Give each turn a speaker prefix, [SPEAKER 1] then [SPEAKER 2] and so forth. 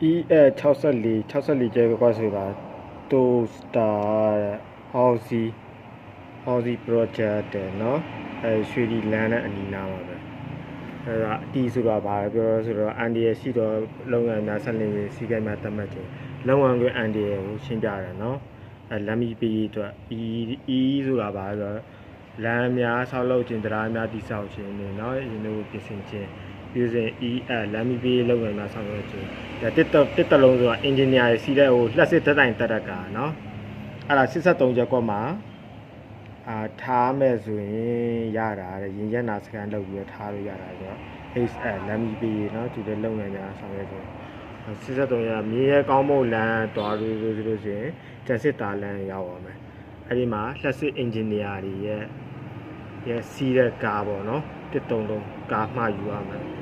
[SPEAKER 1] 64ကျဲကွာဆိုတာတိုးစတာဟော်စီ project တဲ့နော်ရွှေဒီလန်နဲ့အနီးနားပါပဲအဲ့ဒါအတီးဆိုတာဘာလဲပြောဆိုတော့အန်ဒီရဲ့ရှိတော့လုံရများဆက်လင်းစီကဲများတတ်မှတ်ခြင်းလုံရကွအန်ဒီရဲ့ကိုရှင်းပြတယ်နော်လမ်းမီပေးအတွက်ဆိုတာဘာလဲဆိုတော့လမ်းများဆောက်လုပ်ခြင်းတရားများတိဆောက်ခြင်းနဲ့နော်ရင်းတို့ပြင်ဆင်ခြင်းပြီးရင်လမ်းမီပေးလုံရများဆောက်လုပ်ခြင်းတစ်တလုံးဆိုတာ engineer စီးတဲ့ဟိုလက်စစ်တက်တိုင်တက်တက်ကနော်အဲ့ဒါ83ချက်ကွက်မှာထားမဲ့ဆိုရင်ရတာတဲ့ရင်ရက်နာစကန်လုပ်ပြီးထားလို့ရတာဆိုတော့ HL လမ်းမီပေးเนาะသူလည်းလုပ်နေကြဆောင်ရွက်တယ်63ရမြေရဲကောင်းမုတ်လမ်းတွားလို့ဆိုလို့ရှိရင်ကျန်စစ်တာလမ်းရောက်ပါမယ်အဲ့ဒီမှာလက်စစ် engineer တွေရဲ့စီးတဲ့ကားပေါ့เนาะတစ်တုံကားမှယူရမယ်